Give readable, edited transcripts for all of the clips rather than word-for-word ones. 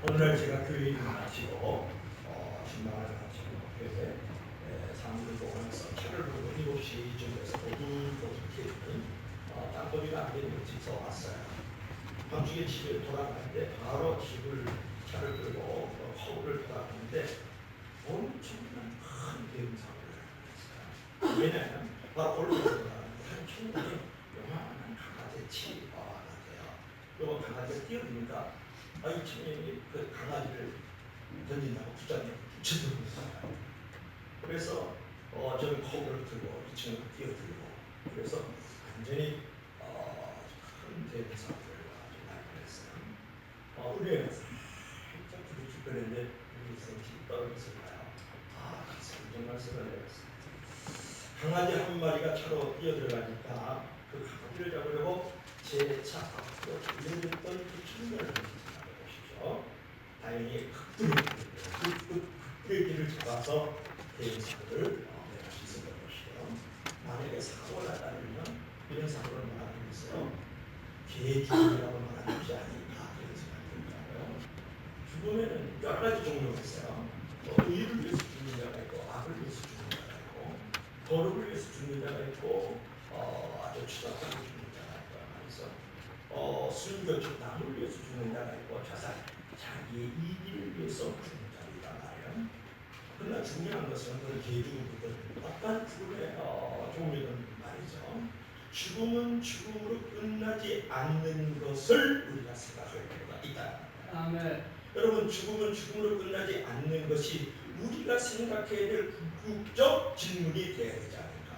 오늘날 제가 교회 일을 마치고 신방을 마치고 교회 사람들 동안에서 차를 부르고 7시쯤에서 어둑어둑해지는 땅거리가 안 되는 집에서 왔어요. 밤중에 집에 돌아갈 때 바로 집을 차를 끌고 허브를 돌아가는데 엄청난 큰 대응사고를 했어요. 왜냐하면 바로 골로 돌아가는데 한 충분히 요만한 강아지 치가 같아요. 요거 강아지가 뛰어드니까 이 청년이 그 강아지를 던진다고 부장님 붙여들고 있어요. 그래서 저는 거울을 들고 이 친구가 뛰어들고 그래서 완전히 큰 대사고를 아주 날뻔했어요. 우리가 살짝 부딪혔는데 우리 생각이 떨어졌을까요? 정말 쓰러졌어요. 강아지 한 마리가 차로 뛰어들어가니까 그 강아지를 잡으려고 제 차 앞으로 달려있던 그 청년을 생각해 보십시오. 다행히 브레이크를 잡아서 대응사고를 내가 수 있었던 것이죠. 만약에 사고가 나다면 이런 사고를 말하는 것은 개죽음이라고 말하는 것이 아닌가 그런 생각이 들더라고요. 죽음에는 여러 가지 종류가 있어요. 의를 위해서 죽는 자가 있고 악을 위해서 죽는 자가 있고 거룩을 위해서 죽는 자가 있고 아주 추잡하게 죽는 자가 있고 말이죠. 순교적 남을 위해서 죽는 자가 있고 자살 자기의 이익을 위해서 죽는 자가 있단 말이에요. 그러나 중요한 것은 그 개죽음부터 어떤 죽음의 종류는 말이죠. 죽음은 죽음으로 끝나지 않는 것을 우리가 생각할 필요가 있다. 아멘. 여러분 죽음은 죽음으로 끝나지 않는 것이 우리가 생각해야 될 궁극적 질문이 되어야 되지 않을까.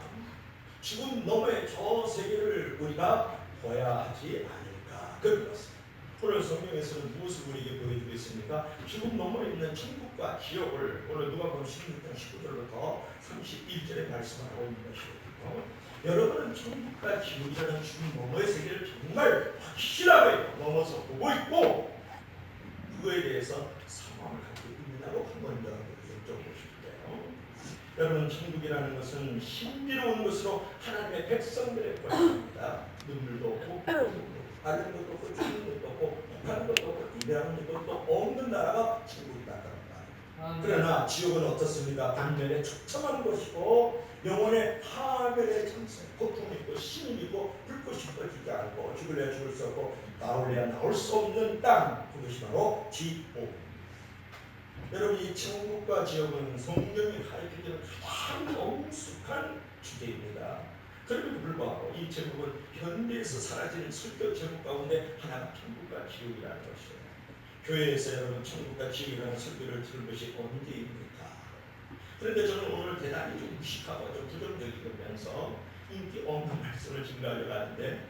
죽음 너머의 저 세계를 우리가 봐야 하지 않을까 그런 것입니다. 오늘 성경에서는 무엇을 우리에게 보여주고 있습니까? 죽음 너머에 있는 천국과 지옥을 오늘 누가복음 16장 19절부터 31절에 말씀하고 있는 것이거든요. 여러분은 천국과 지옥이라는 죽음 너머의 세계를 정말 확실하게 넘어서 보고 있고 그거에 대해서 상황을 갖고 있느냐고 한 번 더 여쭤보실게요. 여러분 천국이라는 것은 신비로운 것으로 하나님의 백성들의 권리입니다. 눈물도 없고 다른 것도 없고 죽는 것도 없고 혹하는 것도 없고 이별하는 것도 없는 나라가 천국이다. 그러나 지옥은 어떻습니까? 반면에 처참한 것이고 영혼의 하늘의 장소, 고통이 있고 신이 있고 불꽃이 꺼지지 않고 죽을래야 죽을 수 없고 나올래야 나올 수 없는 땅, 그것이 바로 지옥. 여러분 이 천국과 지옥은 성경이 가르치는 가장 엄숙한 주제입니다. 그럼에도 불구하고 이 제목은 현대에서 사라지는 설교 제목 가운데 하나가 천국과 지옥이라는 것이에요. 교회에서 여러분 천국과 지옥이라는 설교를 들은 것이 언제입니까? 그런데 저는 오늘 대단히 좀 무식하고 좀 부정적이면서 인기 없는 말씀을 증거하려고 하는데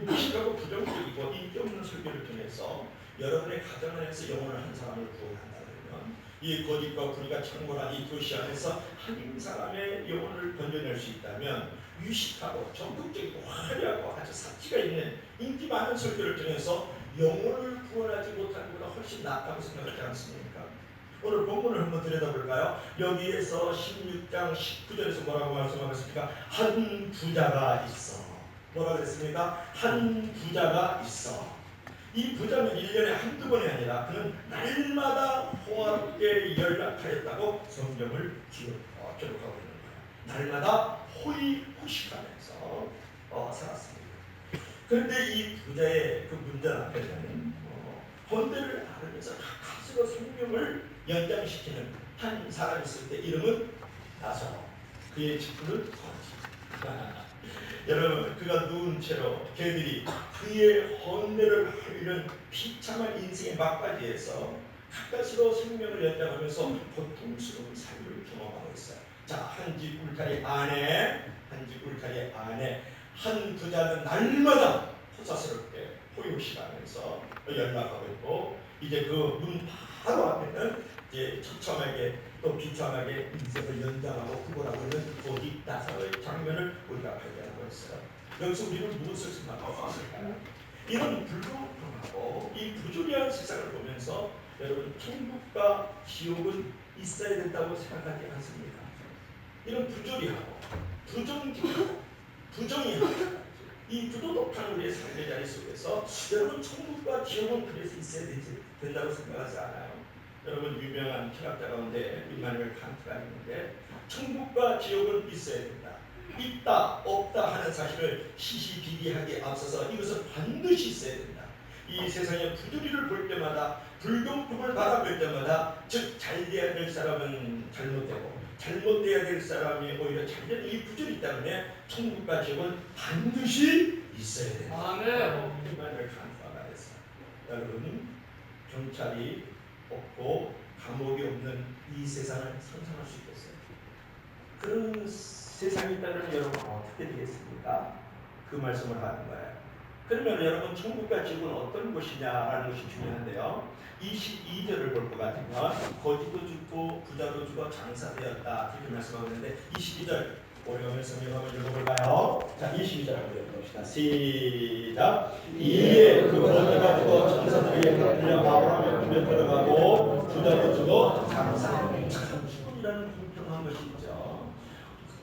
무식하고 부정적이고 인기 없는 설교를 통해서 여러분의 가정 안에서 영혼을 한 사람을 구원한다 그러면 이 거짓과 불의가 창궐한 이 도시 안에서 한 사람의 영혼을 건져낼 수 있다면 유식하고 적극적이고 화려하고 아주 사치가 있는 인기 많은 설교를 통해서 영혼을 구원하지 못하는 것보다 훨씬 낫다고 생각하지 않습니까? 오늘 본문을 한번 들여다볼까요? 여기에서 16장 19절에서 뭐라고 말씀하셨습니까? 한 부자가 있어. 뭐라고 했습니까? 한 부자가 있어. 이 부자는 1년에 한두 번이 아니라 그는 날마다 호화롭게 연락하였다고 성경을 기록하고 있는 거예요. 날마다 호의호식하면서 살았습니다. 그런데 이 부자의 그 문전 앞에는 본대를 앓으면서 가까스로 생명을 연장시키는 한 사람이 있을 때 이름은 나사로, 그의 직분은 거지. 여러분 그가 누운 채로 걔들이 그의 헌내를 하려는 비참한 인생의 막바지에서 가까스로 생명을 연장하면서 고통스러운 삶을 경험하고 있어요. 자, 한 집 울타리 안에 한 부자는 날마다 호사스럽게 호요시하면서 연락하고 있고 이제 그 문 바로 앞에는 이제 처참하게 또 비참하게 인생을 연장하고 구걸하고 있는 고집 나사로의 장면을 우리가 발견하고 있어요. 여기서 우리는 무엇을 생각하고 있을까요? 이런 불공평하고 이 부조리한 세상을 보면서 여러분 천국과 지옥은 있어야 된다고 생각하지 않습니까? 이런 부조리하고 부정직하고 부정의하고 이 부도덕한 우리의 삶의 자리 속에서 여러분 천국과 지옥은 그래서 있어야 된다고 생각하지 않아요? 여러분 유명한 철학자 가운데 임마누엘 칸트가 있는데 천국과 지옥은 있어야 된다. 있다 없다 하는 사실을 시시비비하게 앞서서 이것은 반드시 있어야 된다. 이 세상의 부조리를 볼 때마다 불경품을 바라볼 때마다 즉 잘돼야 될 사람은 잘못되고 잘못돼야 될 사람이 오히려 잘되는 이 부조리 때문에 천국과 지옥은 반드시 있어야 된다. 아멘. 임마누엘 칸트가 말했어요. 여러분 경찰이 없고 감옥이 없는 이 세상을 상상할 수 있겠어요? 그런 세상이 있다면 여러분 어떻게 되겠습니까? 그 말씀을 하는 거예요. 그러면 여러분 천국과 지옥은 어떤 곳이냐라는 것이 중요한데요. 22절을 볼 것 같으면 거지도 죽고 부자도 죽어 장사되었다 이렇게 말씀하고 있는데 22절 오래간의 성경 한번 읽어볼까요? 자 22절 한번 읽어봅시다. 시작. 이에 그 거지가 죽어 장사되게 갚으려 아브라함의 집에 들어가고 부자도 죽어 장사되게. 참 죽음이라는 공평한 것이 있죠.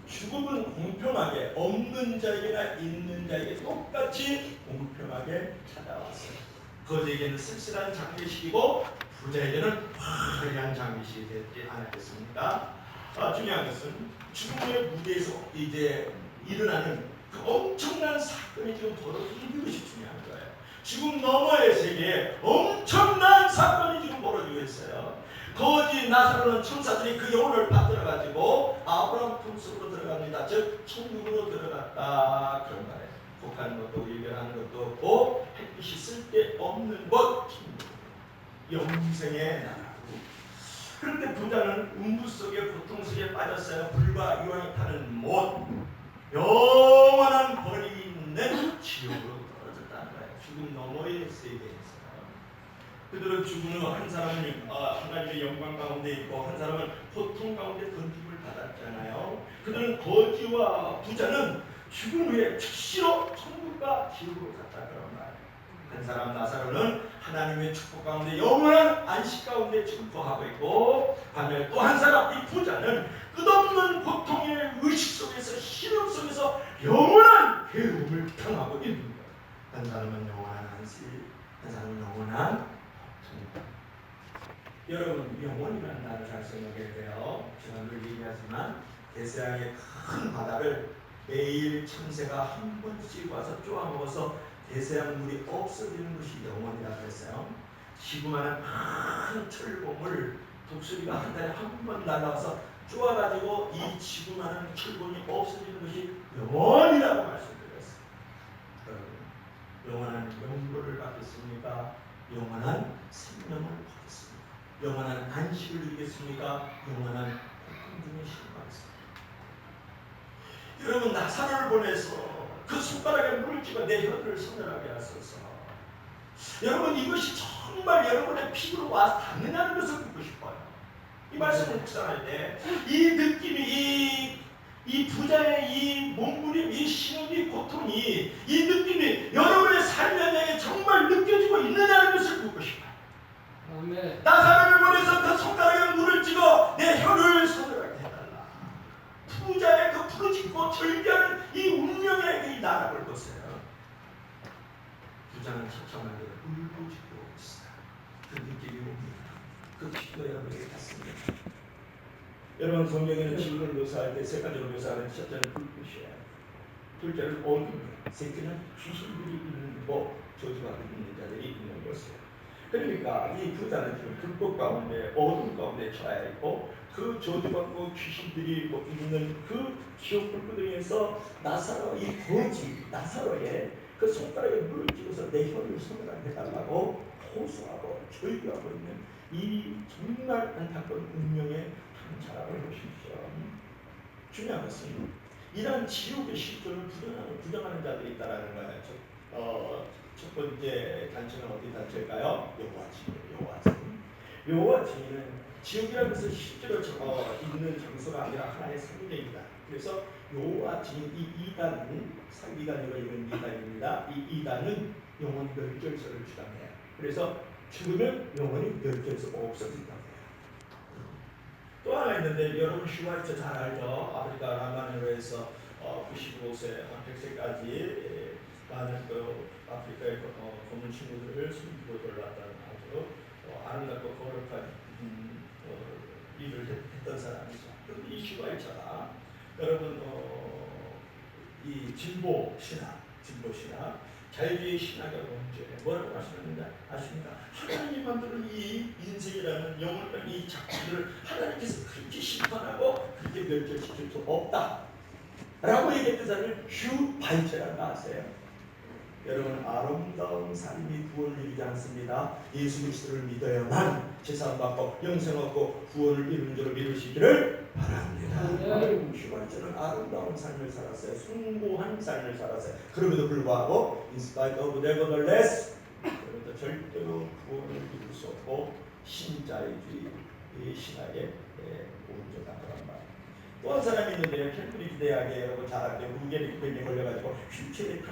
죽음은 공평하게 없는 자에게나 있는 자에게 똑같이 공평하게 찾아왔어요. 거지에게는 쓸쓸한 장례식이고 부자에게는 화려한 장례식이 되지 않았겠습니까? 중요한 것은 죽음의 무대에서 이제 일어나는 그 엄청난 사건이 지금 벌어지는 것이 중요한 거예요. 죽음 너머의 세계에 엄청난 사건이 지금 벌어지고 있어요. 거지 나사로는 천사들이 그 영혼을 받들어가지고 아브라함 품속으로 들어갑니다. 즉 천국으로 들어갔다 그런 말이에요. 북하는 것도 일별하는 것도 없고 햇빛이 쓸데없는 곳 천국. 영생의 나라. 그런데 부자는 음부 속에 고통 속에 빠졌어요. 불과 유황이 타는 못 영원한 벌이 있는 지옥으로 떨어졌다는 거예요. 죽음 너머의 세계에서 그들은 죽은 후 한 사람은 하나님의 영광 가운데 있고 한 사람은 고통 가운데 던짐을 받았잖아요. 그들은 거지와 부자는 죽은 후에 즉시로 천국과 지옥으로 갔다 그런 말이에요. 한 사람 나사로는 하나님의 축복 가운데 영원한 안식 가운데 지금 거하고 있고 반면에 또 한 사람 이 부자는 끝없는 고통의 의식 속에서 신음 속에서 영원한 괴로움을 당하고 있는 거예요. 한 사람은 영원한 안식, 한 사람은 영원한 여러분 영원이라는 단어를 잘 생각해야 돼요. 제가 늘 얘기하지만 대서양의 큰 바다를 매일 참새가 한 번씩 와서 쪼아먹어서 대서양 물이 없어지는 것이 영원이라고 했어요. 지구만한 큰 철봉을 독수리가 한 달에 한 번 날아와서 쪼아가지고 이 지구만한 철봉이 없어지는 것이 영원이라고 말씀드렸어요. 영원한 영구를 받겠습니까? 영원한 생명을 받겠습니까? 영원한 안식을 누리겠습니까? 영원한 고통 중에 신고하겠습니까? 여러분 나사로를 보내서 그 손가락에 물을 찍어 내 혀를 서늘하게 하소서. 여러분 이것이 정말 여러분의 피부로 와서 닿는다는 것을 듣고 싶어요. 이 말씀을 묵상할 때 이 느낌이 이 부자의 이 몸부림, 이 신음이 고통이 이 느낌이 여러분의 삶의 내에 정말 느껴지고 있느냐는 것을 묻고 싶어요. 아멘. 나사로를 보내서 그 손가락에 물을 찍어 내 혀를 서늘하게 해달라. 부자의 그 부르짖고 절규하는 이 운명의 이 나락을 보세요. 부자는 처참하게 울부짖고 있어요. 그 느낌이 옵니다. 그 기도 여러분에게 닿습니다. 여러분 성경에는 지옥을 묘사할 때 세 가지로 묘사하는 첫째는 불빛이에요. 둘째는 어둠이에요. 셋째는 귀신들이 있는 곳, 저주가 있는 자들이 있는 곳이에요. 그러니까 이 부자는 지금 불꽃 가운데 어둠 가운데 처해 있고 그 저주받고 귀신들이 있는 그 지옥 불구덩이에서 나사로 이 거지 나사로의 그 손가락에 물을 찍어서 내 혀를 서늘하게 해달라고 호소하고 절규하고 있는 이 정말 안타까운 운명의 자락을 보십시오. 중요한 것은 이러한 지옥의 실존을 부정하는 자들이 있다는 거예요. 첫 번째 단체는 어디 단체일까요? 여호와 증인은 지옥이라는 것은 실제로 있는 장소가 아니라 하나의 상징입니다. 그래서 여호와 증인 이 이단은 상기간으로 이런 이단입니다. 이 이단은 영원 멸절설을 주장해요. 그래서 죽으면 영원히 멸절서가 없어진다고 해요. 또 하나 있는데 여러분 슈와이처 잘 알죠? 아프리카 남반으로 해서 95세, 100세까지 많은 그 아프리카의 검은 친구들을 숨기고 돌아왔다는 아주 아름답고 거룩한 일을 했던 사람이죠. 그런데 이 슈바이처가 여러분 이 진보 신학 자유주의 신학의 원죄 뭐라고 하시는지 아십니까? 하나님이 만드는 이 인생이라는 영을 가진 이 작품들을 하나님께서 그렇게 심판하고 그렇게 멸절시킬 수 없다 라고 얘기했던 사람을 슈바이처라고 아세요? 여러분 아름다운 삶이 구원을 이루지 않습니다. 예수 그리스도를 믿어야만 제사받고 영생 얻고 구원을 이루는 줄을 믿으시기를 바랍니다. 슈바이처는 아름다운 삶을 살았어요. 숭고한 삶을 살았어요. 그럼에도 불구하고 in spite of nevertheless 그런데 절대로 구원을 이룰 수 없고 신자유주의 신학에 온전하더란 말이에요. 또 한 사람이 있는데요. 캠브리지 대학에 여러분 잘 알죠. 무게력병에 걸려가지고 휠체어를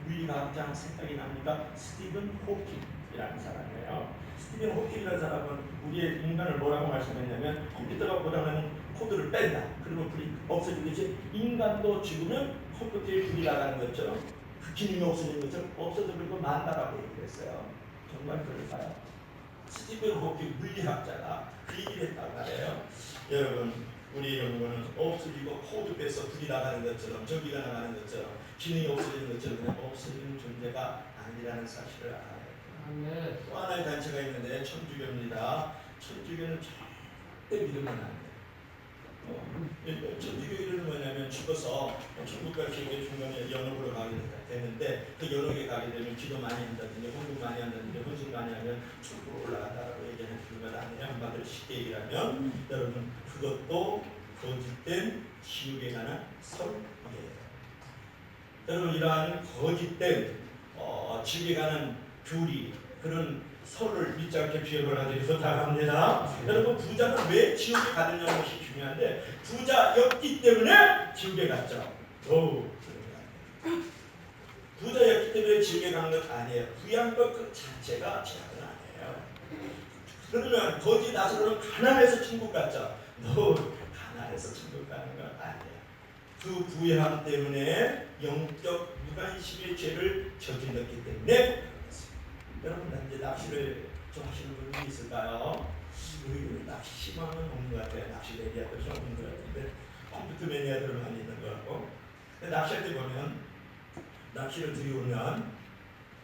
물리학자 생각이 납니다. 스티븐 호킹이라는 사람이에요. 스티븐 호킹이라는 사람은 우리의 인간을 뭐라고 말씀했냐면 컴퓨터가 고장나는 코드를 뺀다. 그러면 불이 없어지듯이 인간도 죽으면 컴퓨터에 불이 나가는 것처럼 그 기능이 없어지는 것처럼 없어져버리고 만다라고 얘기를 했어요. 정말 그럴까요? 스티븐 호킹 물리학자가 그 얘기를 했단 말이에요. 여러분 우리 이런 거는 없어지고 코드 빼서 불이 나가는 것처럼 전기가 나가는 것처럼 기능이 없어지는 것처럼 그냥 없어지는 존재가 아니라는 사실을 알아야 돼요. 또 하나의 단체가 있는데 천주교입니다. 천주교는 절대 믿으면 안 돼요. 천주교 이론은 뭐냐면 죽어서 천국 가시게 중간에 연옥으로 가게 되는데 그 연옥에 가게 되면 기도 많이 한다든지 헌금 많이 한다든지 헌신 많이 하면 천국으로 올라간다라고 얘기하는 것 아니에요. 한마디로 쉽게 얘기하면 여러분 그것도 거짓된 지옥에 관한 설이에요. 여러분 이러한 거짓된 지옥에 관한 교리 그런 설을 믿지 않게 비유를 하기 부탁합니다. 여러분 부자는 왜 지옥에 가느냐는 것이 중요한데 부자였기 때문에 지옥에 갔죠. 부자였기 때문에 지옥에 간 것 아니에요. 부양 것 자체가 죄악은 아니에요. 그러면 거지 나서로는 가난해서 천국 갔죠. 가난해서 천국 가는 건 아니에요. 그 부양 때문에 영적 무관심의 죄를 저질렀기 때문에 여러분 이제 낚시를 좀 하시는 분이 있을까요? 우리 낚시만은 없는 것 같아요. 낚시 매니아들은 없는 것 같은데 컴퓨터 매니아들은 많이 있는 것 같고 낚시할 때 보면 낚시를 들이오면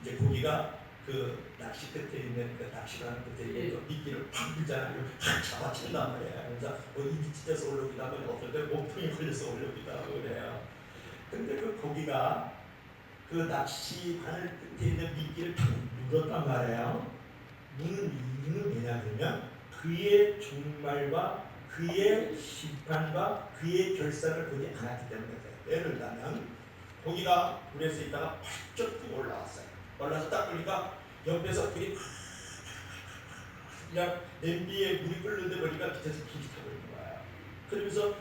이제 고기가 그 낚시 끝에 있는 그 낚시라는 끝에 있는 미끼를 팍 물잖아요. 팍 잡아친단 말이에요. 그래서 입이 찢어서 올라오기도 하면 어떨 때 몸통이 걸려서 올라오기도 하고 그래요. 근데 그 고기가 그 낚시 바늘 끝에 있는 미끼를 탁 물었단 말이에요. 무는 이유는 뭐냐면 그의 종말과 그의 심판과 그의 결산을 보지 않았기 때문에 그래요. 예를 들면 고기가 물에서 있다가 펄쩍 뛰어 올라왔어요. 올라서 딱 보니까 옆에서 불이 그냥 냄비에 물이 끓는데 보니까 밑에서 불이 타고 있는 거야. 그러면서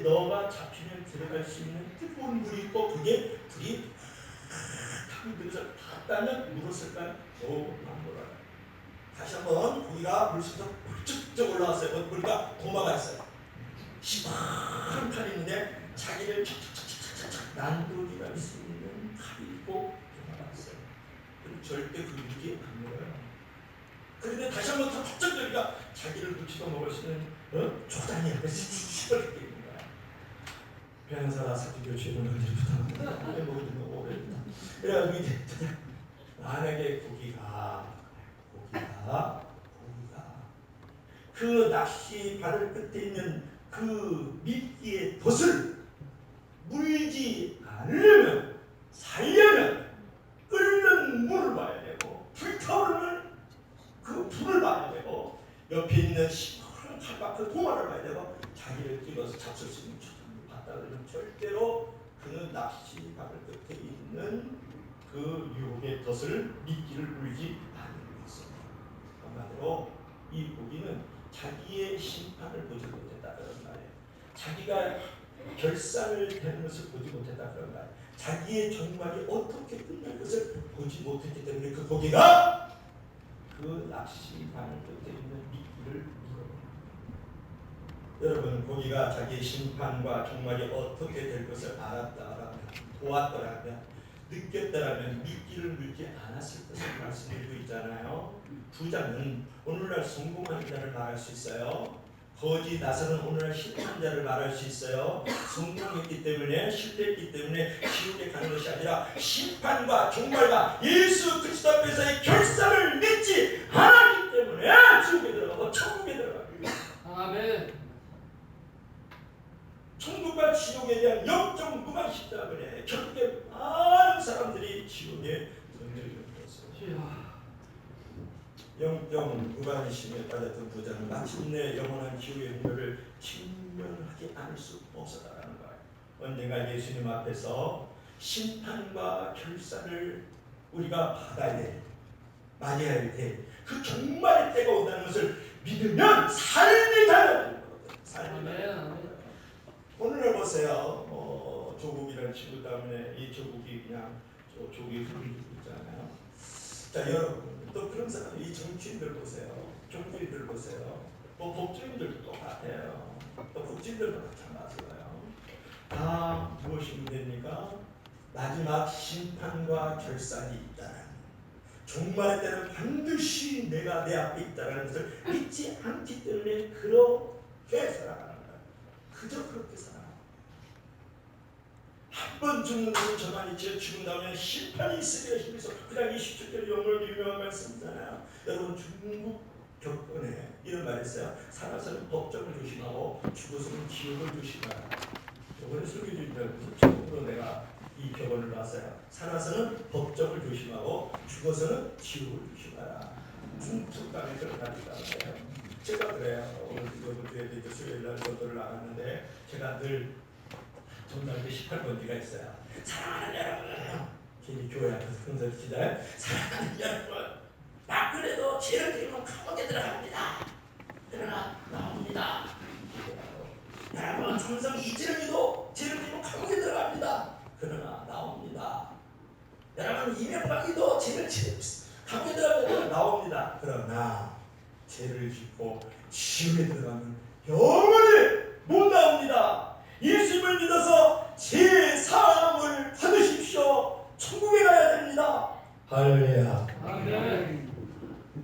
너가 잡히면 들어갈 수 있는 뜨거운 물이 있고 그게 불이 타고 들어서 닿다면 물었을까? 안 물어요. 다시 한번 고기가 물속에서 펄쩍 올라왔어요. 보니까 도마가 있어요. 시원한 칼이 있는데 자기를 착착착착착 난도질할 수 있는 칼이 있고 도마가 있어요. 그럼 절대 그 물이 안 물어요. 그런데 다시 한번 더 펄쩍 거리니까 자기를 묻히고 먹을 수 있는 초장이야. 그래서 이렇게 있는 거야. 변호사라 사기교 죄는 어디를 부탁합니다. 내 목이 좀 오래됐다. 그래가지고 이제 만약에 고기가 그 낚시 바늘 끝에 있는 그 미끼의 덫을 물지 않으려면 살려면 끓는 물을 봐야 되고 불타오르는 그 불을 봐야 되고 옆에 있는 시원한 칼과 도마를 봐야 되고 자기를 찍어서 잡술 수 있는 초장을 봤다 그러면 절대로 그는 낚시 바늘 끝에 있는 그 유혹의 덫을 미끼를 물지 않는 것입니다. 한마디로 이 고기는 자기의 심판을 보지 못했다 그런 말이에요. 자기가 결산을 되는 것을 보지 못했다 그런 말이에요. 자기의 종말이 어떻게 끝날 것을 보지 못했기 때문에 그 고기가 그 낚시 바늘 끝에 있는 미끼를 물어봅니다. 여러분 고기가 자기의 심판과 종말이 어떻게 될 것을 알았다라면 보았더라면 느꼈다라면 믿기를 믿지 않았을 것을 말씀드리고 있잖아요. 부자는 오늘날 성공한 자를 말할 수 있어요. 거지 나서는 오늘날 실패한 자를 말할 수 있어요. 성공했기 때문에 실패했기 때문에 지옥에 가는 것이 아니라 심판과 종말과 예수 그리스도 앞에서의 결산을 믿지 않았기 때문에 지옥에 들어가고 천국에 들어갑니다. 아멘. 천국과 지옥에 대한 영적 무관심 때문에 결국에 많은 사람들이 지옥에 던져지는 것입니다. 영적 무관심에 빠졌던 부자는 마침내 영원한 지옥의 문제를 직면하지 않을 수 없었다는 거예요. 언젠가 예수님 앞에서 심판과 결산을 우리가 받아야 돼, 맞이해야 돼. 그 종말의 때가 온다는 것을 믿으면 삶이 달라지는 거거든요. 삶이 달라지는 거예요. 오늘날 보세요. 조국이라는 친구 때문에 이 조국이 그냥 조국이 흐르고 있잖아요. 자, 여러분 또 그런 사람, 이 정치인들 보세요. 경제인들 보세요. 법조인들도 똑같아요. 또 국진들도 마찬가지예요. 다 무엇이 문제입니까? 마지막 심판과 결산이 있다는, 종말의 때는 반드시 내가 내 앞에 있다는 것을 믿지 않기 때문에 그렇게 살아가는 거예요. 그저 그렇게 살아가는 거예요. 한 번 죽는 것은 저만 있지 죽은 다음에 심판이 있으리라 싶어서 그냥 27절 영어로 유명한 말씀이잖아요. 여러분 중국 격언에 이런 말이 있어요. 살아서는 법정을 조심하고 죽어서는 지옥을 조심하라. 저번에 설교주님들 처음으로 내가 이 격언을 봤어요. 살아서는 법정을 조심하고 죽어서는 지옥을 조심하라. 중국 속담에 그런 말이 있다는 거예요. 제가 그래요. 오늘 주에 수요일날 전도를 나갔는데 제가 늘 전날에 18번지가 있어요. 사랑하는 여러분, 괜히 교회 앞에서 큰소리 치잖아요. 사랑하는 여러분, 막그래도 죄를 지으면 감옥에 들어갑니다. 그러나 나옵니다. 여러분, 삼성 이재명이도 죄를 지으면 감옥에 들어갑니다. 그러나 나옵니다. 여러분, 이명박이도 죄를 지으면 감옥에 들어갑니다. 나옵니다. 그러나 죄를 짓고 지옥에 들어가면 영원히 못 나옵니다. 예수님을 믿어서 제 사함을 받으십시오. 천국에 가야 됩니다. 할렐루야. 아멘.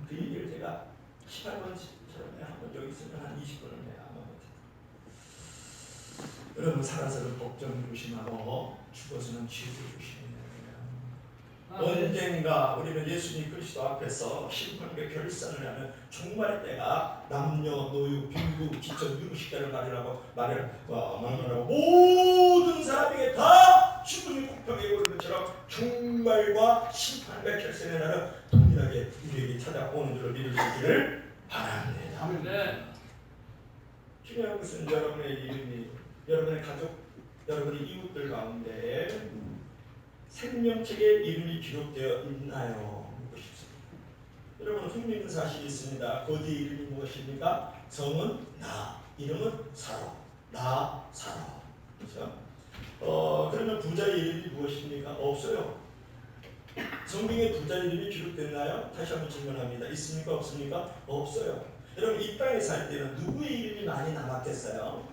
그 얘기를 제가 18번처럼 한번 여기 있으면 한 20번을 내가 아마 못했다. 여러분 살아서는 법정 조심하고 죽어서는 지옥을 조심해야 돼요. 언젠가 우리는 예수님 그리스도 앞에서 심판과 결산을 하는 종말의 때가 남녀, 노유, 빈부, 기천, 유식자를 말하라고 모든 사람에게 다 죽음이 공평하게 오는 것처럼 종말과 심판과 결산의 날은 동일하게 우리에게 찾아오는 줄을 믿을 수 있기를 바랍니다. 아멘. 중요한 것은 여러분의 이름이, 여러분의 가족, 여러분의 이웃들 가운데 생명책에 이름이 기록되어 있나요? 묻고 싶습니다. 여러분 흥미있는 사실이 있습니다. 거기에 이름이 무엇입니까? 성은 나, 이름은 사로, 나, 사로. 그렇죠? 그러면 부자의 이름이 무엇입니까? 없어요. 성경에 부자의 이름이 기록됐나요? 다시 한번 질문합니다. 있습니까? 없습니까? 없어요. 여러분 이 땅에 살 때는 누구의 이름이 많이 남았겠어요?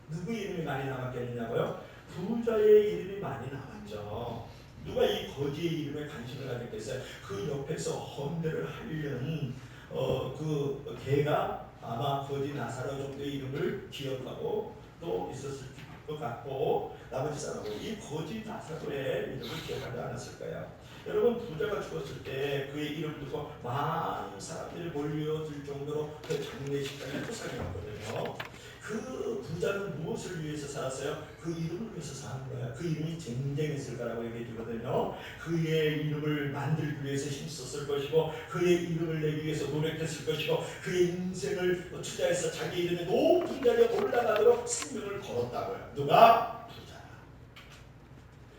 누구의 이름이 많이 남았겠느냐고요? 부자의 이름이 많이 남았죠. 누가 이 거지의 이름에 관심을 가졌겠어요? 그 옆에서 헌대를 하려는 그 개가 아마 거지 나사로 정도의 이름을 기억하고 또 있었을 것 같고 나머지 사람은 이 거지 나사로의 이름을 기억하지 않았을까요? 여러분 부자가 죽었을 때 그의 이름을 듣고 많은 사람들이 몰려들 정도로 그 장례식장에 포상이었거든요. 그 부자는 무엇을 위해서 살았어요? 그 이름을 위해서 사는 거야. 그 이름이 쟁쟁했을 거라고 얘기해 주거든요. 그의 이름을 만들기 위해서 힘썼을 것이고 그의 이름을 내기 위해서 노력했을 것이고 그의 인생을 투자해서 자기 이름이 높은 자리에 올라가도록 생명을 걸었다고요. 누가? 부자가.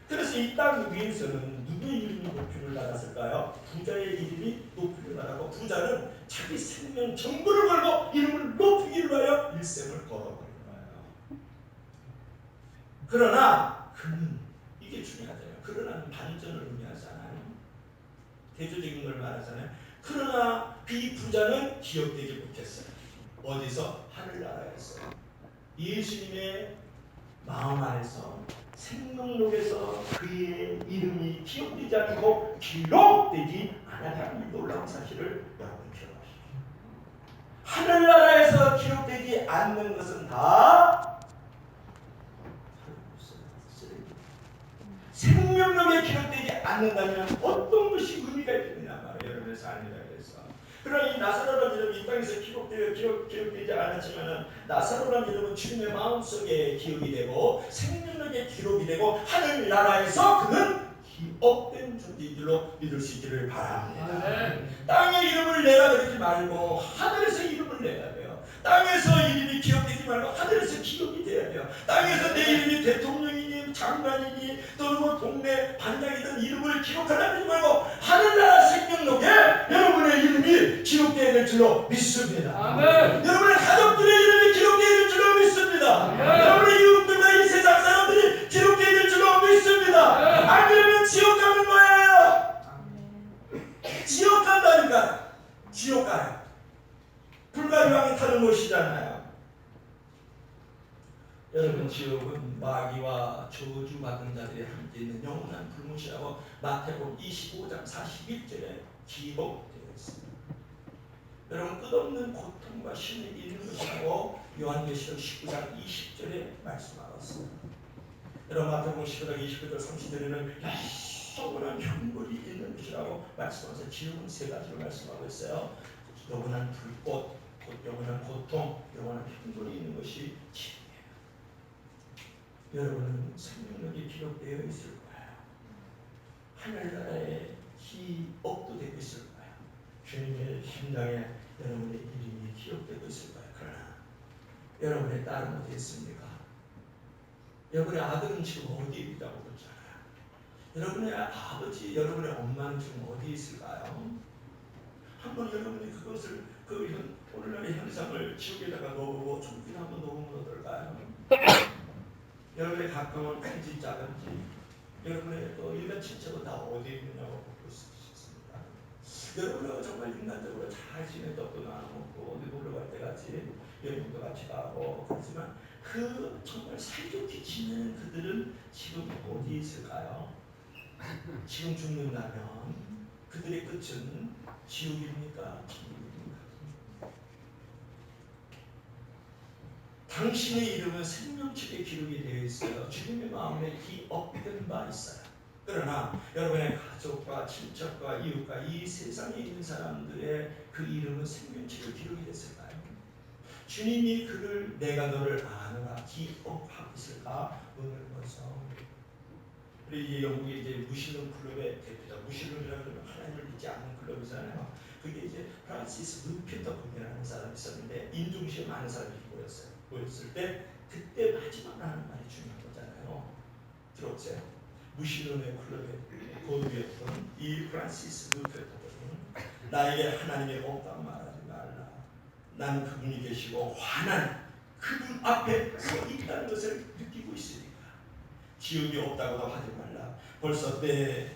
그래서 이 땅 위에서는 누구의 이름이 높이를 받았을까요? 부자의 이름이 높이를 받았고 부자는 자기 생명 전부를 걸고 이름을 높이기를 위하여 일생을 걸어버린 거예요. 그러나 그는 이게 중요하잖아요. 그러나는 반전을 의미하잖아요. 대조적인 걸 말하잖아요. 그러나 이 부자는 기억되지 못했어요. 어디서? 하늘나라에서. 예수님의 마음 안에서 생명록에서 그의 이름이 기억되지 않고 기록되지 않았다는 놀라운 사실을 여러분 기억하십시오. 하늘나라에서 기록되지 않는 것은 다 생명록에 기록되지 않는다면 어떤 것이 의미가 있느냐 말이에요. 여러분의 삶이라 그래서. 그러나 이 나사로라는 이름이 이 땅에서 기록되지 않았지만 나사로라는 이름은 주님의 마음속에 기억이 되고 생명록에 기록이 되고 하늘나라에서 그는 기억된 존재인 줄로 믿을 수 있기를 바랍니다. 땅의 이름을 내라 그러지 말고 하늘에서 이름을 내야 돼요. 땅에서 이름이 기억되지 말고 하늘에서 기억이 돼야 돼요. 땅에서 내 이름이 대통령이니 장관이니 또는 뭐 동네 반장이든 이름을 기록하지 말고 하늘나라 생명록에 여러분의 이름이 기록되어야 될 줄로 믿습니다. 아멘. 여러분의 가족들의 이름이 기록되어야 될 줄로 믿습니다. 아멘. 여러분의 이웃들과 이 세상 사람들이 기록되어야 될 줄로 믿습니다. 안 그러면 지옥 가는 거예요. 지옥 간다니까. 지옥 가요. 불가리왕이 타는 곳이잖아요. 여러분, 지옥은 마귀와 저주받은 자들이 함께 있는 영원한 불못이라고 마태복음 25장 41절에 기록되어 있습니다. 여러분, 끝없는 고통과 신음이 있는 것이라고 요한계시록 19장 20절에 말씀하셨습니다. 여러분, 마태복음 19장 29절 30절에는 영원한 형벌이 있는 것이라고 말씀하셔서 지옥은 세 가지로 말씀하고 있어요. 영원한 불꽃, 영원한 고통, 영원한 형벌이 있는 것이 지옥이에요. 여러분은 생명력이 기록되어 있을 거예요. 하늘나라의 기억도 되고 있을 거예요. 주님의 심장에 여러분의 이름이 기억되고 있을 거예요. 그러나 여러분의 딸은 어디 있습니까? 여러분의 아들은 지금 어디 있다고 그러잖아요. 여러분의 아버지, 여러분의 엄마는 지금 어디 있을까요? 한번 여러분이 그것을 오늘날의 현상을 지옥에다가 넣어보고 좀비 한번 넣으면 어떨까요? 여러분의 가까운 큰지 작은지 여러분의 또 일반 친척은 다 어디 있느냐고 볼 수 있습니다. 여러분하고 정말 인간적으로 잘 지내떡도 나눠먹고 어디 놀러 갈 때 같이 여행도 같이 가고 그렇지만 그 정말 사이좋게 지내는 그들은 지금 어디 있을까요? 지금 죽는다면 그들의 끝은 지옥입니까? 천국입니까? 당신의 이름은 생명책에 기록이 되어 있어요. 주님의 마음에 기억된 바 있어요. 그러나 여러분의 가족과 친척과 이웃과 이 세상에 있는 사람들의 그 이름은 생명책에 기록이 됐을까요? 주님이 그를 내가 너를 아노라 기억하고 있을까? 오늘 벌써 우리 영국의 이제 무신론 클럽의 대표자, 무신론이라는 건 하나님을 믿지 않는 클럽이잖아요. 그게 이제 프란시스 루피터급이라는 사람이 있었는데 인종시에 많은 사람이 모였을 때 그때 마지막 하는 말이 중요한 거잖아요. 들었어요? 무신론의 클럽의 고위였던 이 프란시스 루피터급은 나에게 하나님이 없다고 말하지 말라. 나는 그분이 계시고 환한 그분 앞에 서 있다는 것을 느끼고 있으니까 지옥이 없다고도 하지 말라. 벌써 내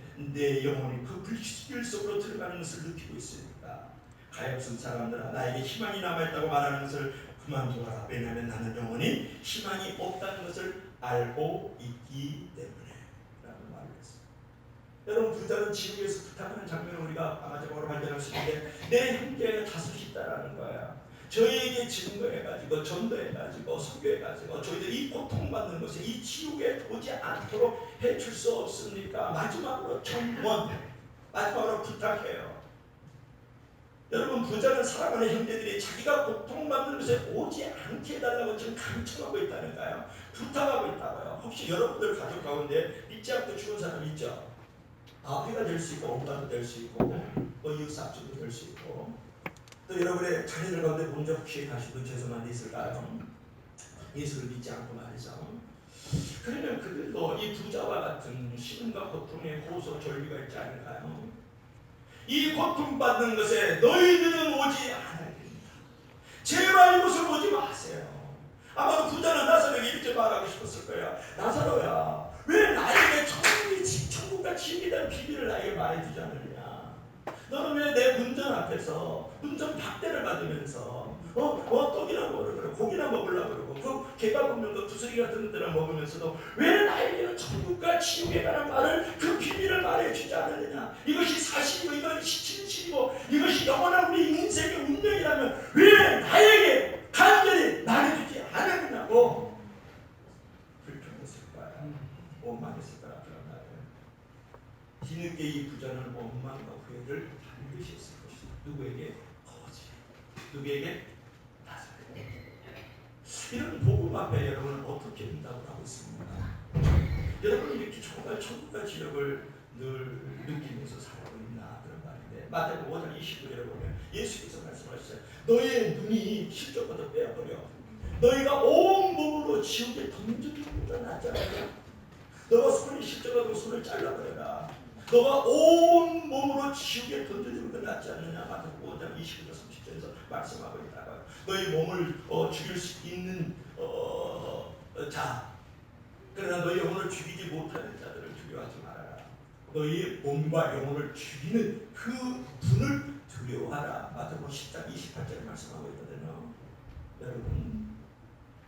영혼이 그 불길 속으로 들어가는 것을 느끼고 있으니까 가엾은 사람들아 나에게 희망이 남아있다고 말하는 것을 그만두어라. 왜냐하면 나는 영원히 희망이 없다는 것을 알고 있기 때문에 라는 말을 했습니다. 여러분, 부자는 지옥에서 부탁하는 장면을 우리가 아마적으로 발견할 수 있는데 내 형제가 다섯이 있다라는 거야. 저희에게 증거해가지고 전도해가지고 설교해가지고 저희들이 이 고통받는 것에 이 지옥에 오지 않도록 해줄 수 없습니까? 마지막으로 청원, 마지막으로 부탁해요. 여러분, 부자는 사랑하는 형제들이 자기가 고통받는 것에 오지 않게 해달라고 지금 강청하고 있다니까요. 부탁하고 있다고요. 혹시 여러분들 가족 가운데 믿지 않고 죽은 사람 있죠? 아버지가 될 수 있고 엄마도 될 수 있고 또 이웃 사촌도 될 수 있고 또 여러분의 자녀들 가운데 먼저 혹시 가시도 죄송한 데 있을까요? 예수를 믿지 않고 말이죠. 그러면 그들도 이 부자와 같은 시름과 고통의 호소절비가 있지 않을까요? 이 고통받는 것에 너희들은 오지 않아야 됩니다. 제발 이곳을 오지 마세요. 아마도 부자는 나사로에게 이렇게 말하고 싶었을 거야. 나사로야, 왜 나에게 천국과 지옥에 대한 비밀을 나에게 말해주지 않느냐? 너는 왜 내 운전 앞에서 운전 박대를 받으면서 떡이나 먹으려고 그러고 고기나 먹으려고 그러고 그 개가 굽는 거 두성이 같은 것들을 먹으면서도 왜 나에게는 천국과 지옥에 관한 말을 그 비밀을 말해주지 않느냐. 이것이 사실이고 이것이 진실이고 이것이 영원한 우리 인생의 운명이라면 왜 나에게 간절히 말해주지 않았느냐고. 불평했을까요? 원망했을까요? 그런 말을 뒤늦게 이 부자는 원망과 후회를 반드시 했을 것이다. 누구에게? 거지. 누구에게? 나사렛. 이런 복음 앞에 여러분은 어떻게 응답을 하고 있습니까? 여러분은 이렇게 정말 천국과 지옥을 늘 느끼면서 살고 있나 그런 말인데 마태복음 5장 29절에 보면 예수께서 말씀하셨어요. 너의 눈이 실족보다 빼어버려 너희가 온 몸으로 지옥에 던져주는 것보다 낫지 않느냐? 너가 손이 실족하고 손을 잘라버려라. 너가 온 몸으로 지옥에 던져주는 것 낫지 않느냐? 마태복음 5장 29절 30절에서 말씀하고 있다가 너희 몸을 죽일 수 있는 자 그러나 너희 영혼을 죽이지 못하는 자들을 두려워하지 말아라. 너희 몸과 영혼을 죽이는 그 분을 두려워하라. 마태복음 10장 28절에 말씀하고 있거든요. 여러분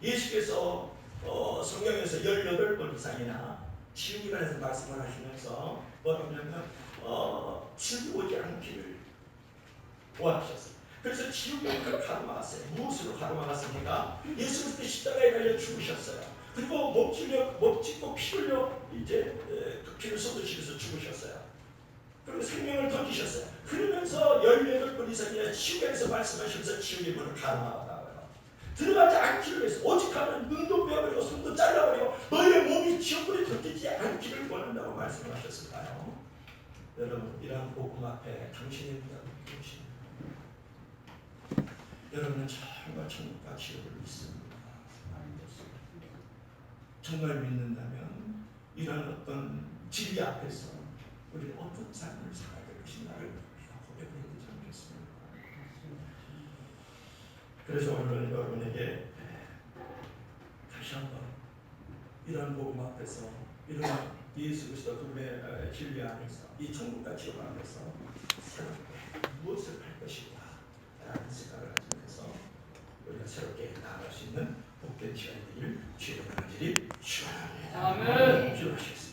예수께서 성경에서 18번 이상이나 지옥이라는 말씀을 하시면서 뭐라고 하냐면 지옥이 오지 않기를 원하셨어요. 그래서 지옥을 가로막았어요. 무엇으로 가로막았습니까? 예수 그리스도 십자가에 달려 죽으셨어요. 그리고 몸짓고 피 흘려 이제 그 피를 쏟으시면서 죽으셨어요. 그리고 생명을 던지셨어요. 그러면서 18번 이상이나 지옥에서 말씀하시면서 지옥의 문을 가로막았다고요. 들어가지 않기를 위해서 오직 하면 눈도 빼버리고 손도 잘라버리고 너희의 몸이 지옥불에 던지지 않기를 원한다고 말씀하셨을까요? 여러분 이러한 복음 앞에 당신의 응답은 무엇입니까? 여러분은 정말 천국과 지옥을 믿습니다. 정말 믿는다면 이런 어떤 진리 앞에서 우리는 어떤 삶을 살아야 될 것인가를 우리가 고백해야 되지 않겠습니까? 그래서 오늘은 여러분에게 다시 한번 이런 복음 앞에서 이런 예수 그리스도 그분의 진리 안에서 이 천국과 지옥 앞에서 새롭게 무엇을 할 것인가 라는 생각을 가지면서 우리가 새롭게 나아갈 수 있는 복된 시간이 되기를 주의 간절히 축원합니다. 아멘. 기도하시겠습니다.